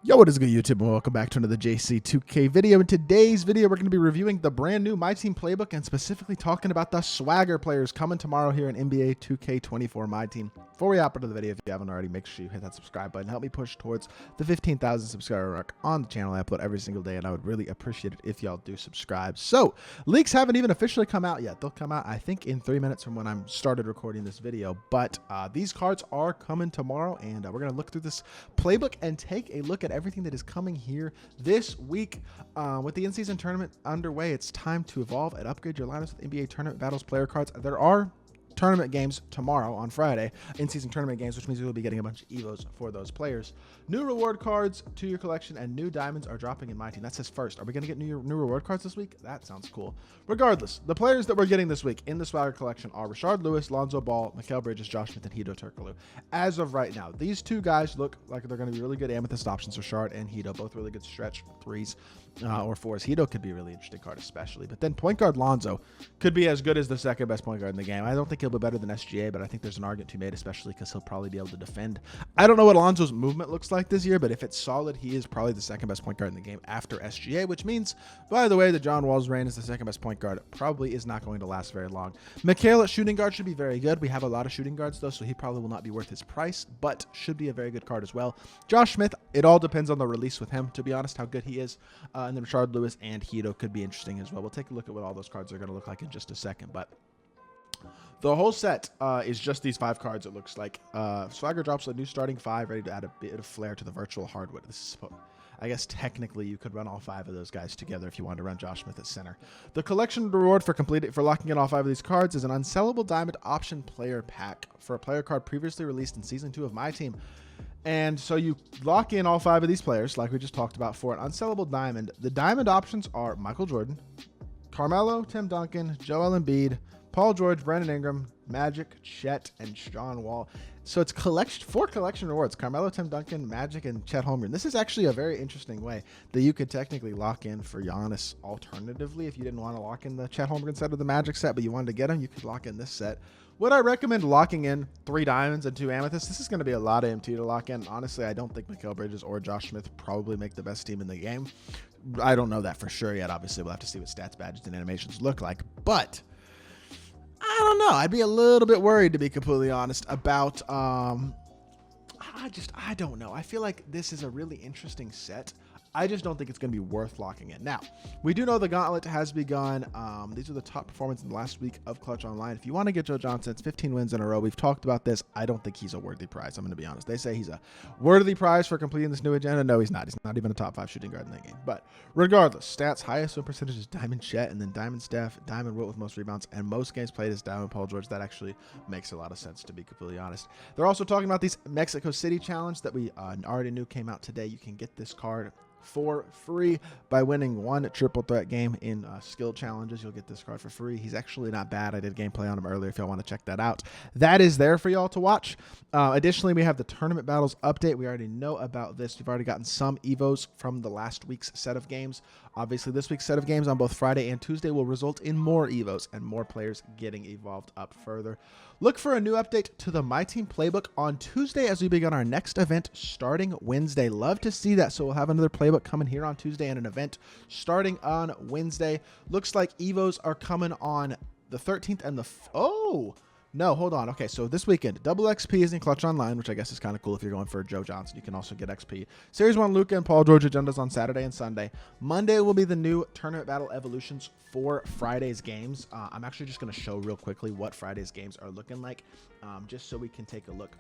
Yo, what is good, YouTube, and welcome back to another JC2K video. In today's video, we're going to be reviewing the brand new MyTEAM playbook and specifically talking about the swagger players coming tomorrow here in NBA 2K24 MyTEAM. Before we hop into the video, if you haven't already, make sure you hit that subscribe button. Help me push towards the 15,000 subscriber mark on the channel. I upload every single day, and I would really appreciate it if y'all do subscribe. So, leaks haven't even officially come out yet. They'll come out, I think, in 3 minutes from when I started recording this video. But these cards are coming tomorrow, and we're going to look through this playbook and take a look at everything that is coming here this week. With the in-season tournament underway, it's time to evolve and upgrade your lineups with NBA Tournament Battles player cards. There are tournament games tomorrow on Friday, in-season tournament games, which means you'll be getting a bunch of evos for those players. New reward cards to your collection and new diamonds are dropping in MyTEAM. That says first. Are we going to get new reward cards this week? That sounds cool. Regardless, the players that we're getting this week in the Swagger collection are Rashard Lewis, Lonzo Ball, MIKAL Bridges, Josh Smith, and HEDO Turkoglu. As of right now, these two guys look like they're going to be really good amethyst options. Rashard and HEDO, both really good stretch threes or fours. HEDO could be a really interesting card, especially. But then point guard Lonzo could be as good as the second best point guard in the game. I don't think he'll be better than SGA, but I think there's an argument to be made, especially because he'll probably be able to defend. I don't know what Alonzo's movement looks like this year, but if it's solid, he is probably the second best point guard in the game after SGA, which means, by the way, that John Wall's reign as the second best point guard probably is not going to last very long. MIKAL at shooting guard should be very good. We have a lot of shooting guards, though, so he probably will not be worth his price, but should be a very good card as well. Josh Smith, it all depends on the release with him, to be honest, how good he is. And then Rashard Lewis and HEDO could be interesting as well. We'll take a look at what all those cards are going to look like in just a second, but the whole set is just these 5 cards, it looks like. Swagger drops a new starting 5, ready to add a bit of flair to the virtual hardwood. This is, I guess technically you could run all 5 of those guys together if you wanted to run Josh Smith at center. The collection reward for locking in all 5 of these cards is an unsellable diamond option player pack for a player card previously released in Season 2 of MyTEAM. And so you lock in all 5 of these players, like we just talked about, for an unsellable diamond. The diamond options are Michael Jordan, Carmelo, Tim Duncan, Joel Embiid, Paul George, Brandon Ingram, Magic, Chet, and John Wall. So it's 4 collection rewards: Carmelo, Tim Duncan, Magic, and Chet Holmgren. This is actually a very interesting way that you could technically lock in for Giannis alternatively. If you didn't want to lock in the Chet Holmgren set or the Magic set, but you wanted to get him, you could lock in this set. Would I recommend locking in 3 diamonds and 2 amethysts? This is going to be a lot of MT to lock in. Honestly, I don't think MIKAL Bridges or Josh Smith probably make the best team in the game. I don't know that for sure yet. Obviously, we'll have to see what stats, badges, and animations look like. But I don't know. I'd be a little bit worried, to be completely honest, about I don't know. I feel like this is a really interesting set. I just don't think it's going to be worth locking in. Now, we do know the gauntlet has begun. These are the top performance in the last week of Clutch Online. If you want to get Joe Johnson, it's 15 wins in a row. We've talked about this. I don't think he's a worthy prize. I'm going to be honest. They say he's a worthy prize for completing this new agenda. No, he's not. He's not even a top 5 shooting guard in that game. But regardless, stats, highest win percentage is Diamond Chet, and then Diamond Steph, Diamond Wilt with most rebounds, and most games played is Diamond Paul George. That actually makes a lot of sense, to be completely honest. They're also talking about these Mexico City challenge that we already knew came out today. You can get this card for free by winning 1 triple threat game in skill challenges. You'll get this card for free. He's actually not bad. I did gameplay on him earlier if y'all want to check that out. That is there for y'all to watch. Additionally, we have the tournament battles update. We already know about this. We've already gotten some evos from the last week's set of games. Obviously, this week's set of games on both Friday and Tuesday will result in more evos and more players getting evolved up further. Look for a new update to the MyTEAM playbook on Tuesday as we begin our next event starting Wednesday. Love to see that. So we'll have another playbook coming here on Tuesday and an event starting on Wednesday. Looks like evos are coming on the 13th and no, hold on. Okay, so this weekend, double XP is in Clutch Online, which I guess is kind of cool if you're going for Joe Johnson. You can also get XP. Series 1 Luka and Paul George agendas on Saturday and Sunday. Monday will be the new Tournament Battle Evolutions for Friday's games. I'm actually just going to show real quickly what Friday's games are looking like, just so we can take a look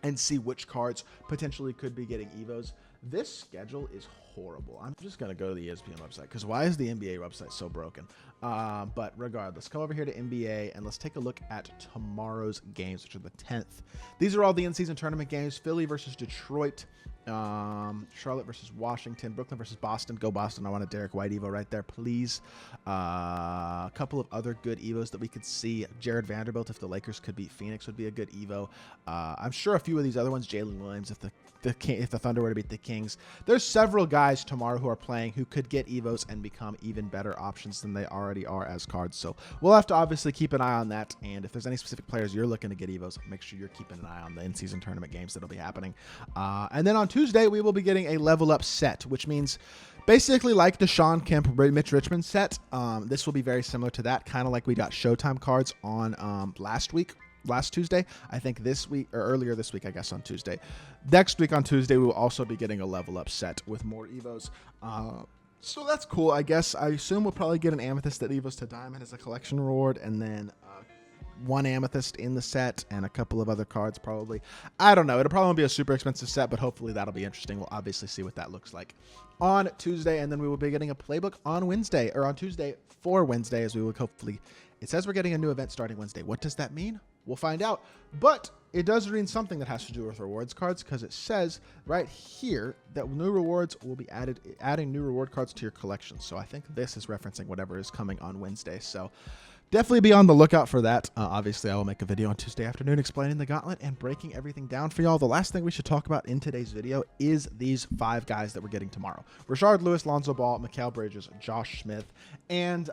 and see which cards potentially could be getting evos. This schedule is horrible. I'm just going to go to the ESPN website because why is the NBA website so broken? But regardless, come over here to NBA and let's take a look at tomorrow's games, which are the 10th. These are all the in-season tournament games. Philly versus Detroit, Charlotte versus Washington, Brooklyn versus Boston. Go Boston. I want a Derek White evo right there, please. A couple of other good evos that we could see. Jared Vanderbilt, if the Lakers could beat Phoenix, would be a good evo. I'm sure a few few of these other ones, Jalen Williams, if the Thunder were to beat the Kings. There's several guys tomorrow who are playing who could get Evos and become even better options than they already are as cards. So we'll have to obviously keep an eye on that. And if there's any specific players you're looking to get Evos, make sure you're keeping an eye on the in-season tournament games that'll be happening. And then on Tuesday, we will be getting a level up set, which means basically like the Sean Kemp, Mitch Richmond set. This will be very similar to that, kind of like we got Showtime cards on last Tuesday. I think this week, or earlier this week, I guess on Tuesday. Next week on Tuesday, we will also be getting a level up set with more Evos. So that's cool, I guess. I assume we'll probably get an Amethyst that Evos to Diamond as a collection reward, and then one Amethyst in the set and a couple of other cards probably. I don't know. It'll probably be a super expensive set, but hopefully that'll be interesting. We'll obviously see what that looks like on Tuesday, and then we will be getting a playbook on Wednesday, or on Tuesday for Wednesday, as we will hopefully. It says we're getting a new event starting Wednesday. What does that mean? We'll find out. But it does mean something that has to do with rewards cards, because it says right here that new rewards will be adding new reward cards to your collection. So I think this is referencing whatever is coming on Wednesday. So definitely be on the lookout for that. Obviously, I will make a video on Tuesday afternoon explaining the gauntlet and breaking everything down for y'all. The last thing we should talk about in today's video is these 5 guys that we're getting tomorrow. Rashard Lewis, Lonzo Ball, MIKAL Bridges, Josh Smith, and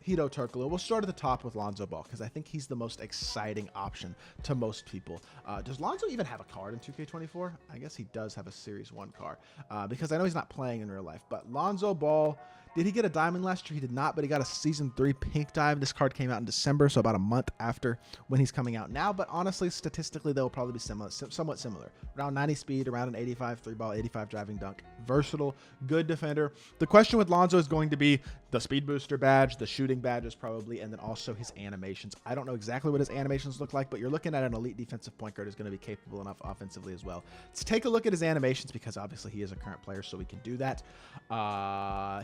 HEDO Turkoglu. We'll start at the top with Lonzo Ball, because I think he's the most exciting option to most people. Does Lonzo even have a card in 2K24? I guess he does have a Series 1 card, because I know he's not playing in real life. But Lonzo Ball, did he get a diamond last year? He did not, but he got a Season 3 pink dive. This card came out in December, so about a month after when he's coming out now. But honestly, statistically, they'll probably be somewhat similar. Around 90 speed, around an 85 3-ball, 85 driving dunk. Versatile, good defender. The question with Lonzo is going to be the speed booster badge, the shooting badges probably, and then also his animations. I don't know exactly what his animations look like, but you're looking at an elite defensive point guard who's going to be capable enough offensively as well. Let's take a look at his animations, because obviously he is a current player, so we can do that.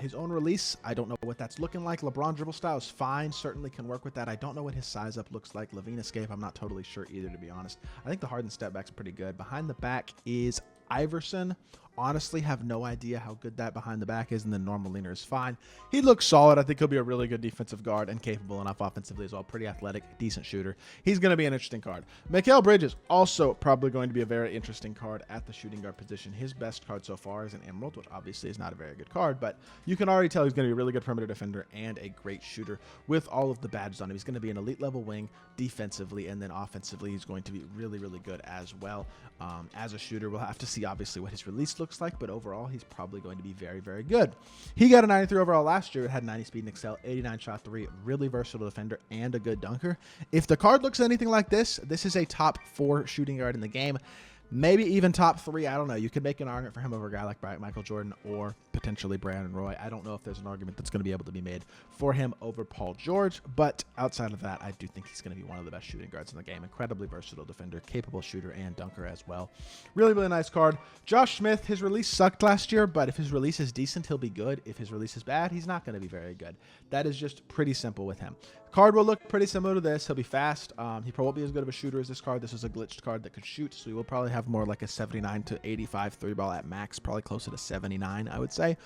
His own release, I don't know what that's looking like. LeBron dribble style is fine, certainly can work with that. I don't know what his size up looks like. Levine escape, I'm not totally sure either, to be honest. I think the Harden step back's pretty good. Behind the back is Iverson. Honestly, have no idea how good that behind the back is, and then normal leaner is fine. He looks solid. I think he'll be a really good defensive guard and capable enough offensively as well. Pretty athletic, decent shooter. He's going to be an interesting card. MIKAL Bridges, also probably going to be a very interesting card at the shooting guard position. His best card so far is an Emerald, which obviously is not a very good card, but you can already tell he's going to be a really good perimeter defender and a great shooter with all of the badges on him. He's going to be an elite level wing defensively, and then offensively he's going to be really, really good as well. As a shooter, we'll have to see obviously what his release looks like, but overall he's probably going to be very, very good. He got a 93 overall last year. It had 90 speed and excel, 89 shot 3, really versatile defender and a good dunker. If the card looks anything like this is a top 4 shooting guard in the game. Maybe even top 3. I don't know. You could make an argument for him over a guy like Michael Jordan or potentially Brandon Roy. I don't know if there's an argument that's going to be able to be made for him over Paul George, but outside of that, I do think he's going to be one of the best shooting guards in the game. Incredibly versatile defender, capable shooter and dunker as well. Really, really nice card. Josh Smith, his release sucked last year, but if his release is decent, he'll be good. If his release is bad, he's not going to be very good. That is just pretty simple with him. Card will look pretty similar to this. He'll be fast. He probably won't be as good of a shooter as this card. This is a glitched card that could shoot, so he will probably have more like a 79 to 85 3-ball at max, probably closer to 79, I would say.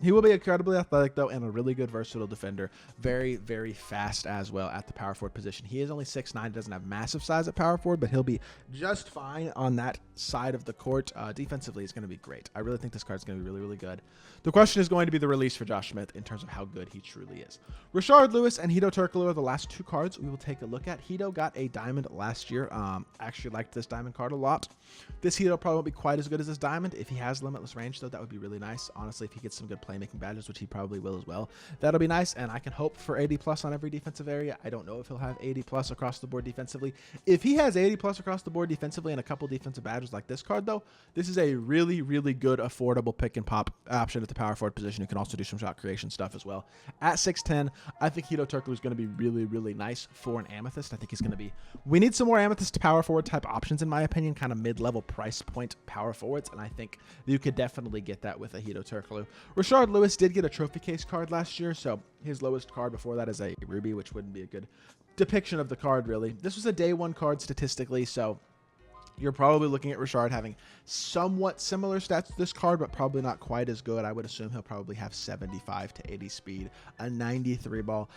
He will be incredibly athletic, though, and a really good versatile defender. Very, very fast as well at the power forward position. He is only 6'9", doesn't have massive size at power forward, but he'll be just fine on that side of the court. Defensively, he's going to be great. I really think this card is going to be really, really good. The question is going to be the release for Josh Smith in terms of how good he truly is. Rashard Lewis and HEDO Turkoglu are the last 2 cards we will take a look at. HEDO got a diamond last year. Actually liked this diamond card a lot. This HEDO probably won't be quite as good as this diamond. If he has limitless range, though, that would be really nice. Honestly, if he gets some good playmaking badges, which he probably will as well, that'll be nice, and I can hope for 80 plus on every defensive area. I don't know if he'll have 80 plus across the board defensively. If he has 80 plus across the board defensively and a couple defensive badges like this card, though, this is a really, really good, affordable pick and pop option at the power forward position. You can also do some shot creation stuff as well. At 6'10", I think HEDO Turkoglu is going to be really, really nice for an Amethyst. I think he's going to be... We need some more Amethyst to power forward type options, in my opinion, kind of mid-level price point power forwards, and I think you could definitely get that with a HEDO Turkoglu. Rashard Lewis did get a trophy case card last year, so his lowest card before that is a Ruby, which wouldn't be a good depiction of the card, really. This was a day 1 card statistically, so You're probably looking at Richard having somewhat similar stats to this card, but probably not quite as good. I would assume he'll probably have 75 to 80 speed, a 93 ball.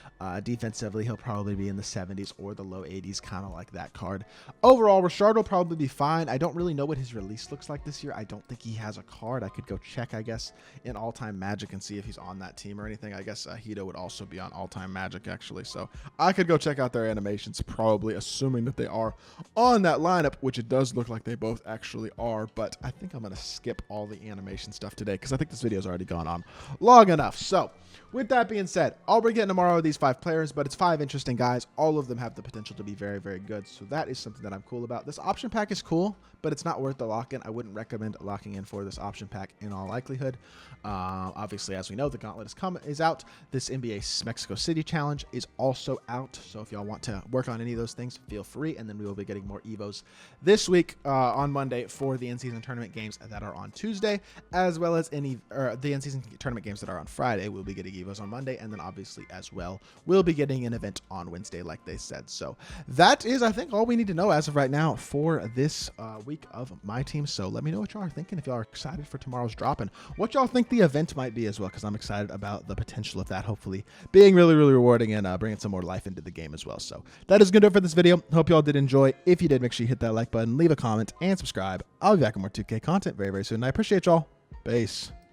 Defensively, he'll probably be in the 70s or the low 80s, kind of like that card. Overall, Richard will probably be fine. I don't really know what his release looks like this year. I don't think he has a card. I could go check, I guess, in All-Time Magic and see if he's on that team or anything. I guess HEDO would also be on All-Time Magic, actually. So I could go check out their animations, probably assuming that they are on that lineup, which it does look like they both actually are, but I think I'm going to skip all the animation stuff today because I think this video's already gone on long enough. So with that being said, I'll be getting tomorrow these 5 players, but it's 5 interesting guys. All of them have the potential to be very, very good. So that is something that I'm cool about. This option pack is cool, but it's not worth the lock-in. I wouldn't recommend locking in for this option pack in all likelihood. Obviously, as we know, the Gauntlet is out. This NBA Mexico City Challenge is also out. So if y'all want to work on any of those things, feel free. And then we will be getting more Evos this week on Monday for the in-season tournament games that are on Tuesday, as well as the in-season tournament games that are on Friday. We'll be getting Evos on Monday, and then obviously as well, we'll be getting an event on Wednesday, like they said. So that is, I think, all we need to know as of right now for this week of my team. So let me know what y'all are thinking, if y'all are excited for tomorrow's drop, and what y'all think the event might be as well, because I'm excited about the potential of that hopefully being really, really rewarding and bringing some more life into the game as well. So that is going to do it for this video. Hope y'all did enjoy. If you did, make sure you hit that like button, leave a comment, and subscribe. I'll be back with more 2K content very, very soon. I appreciate y'all. Peace.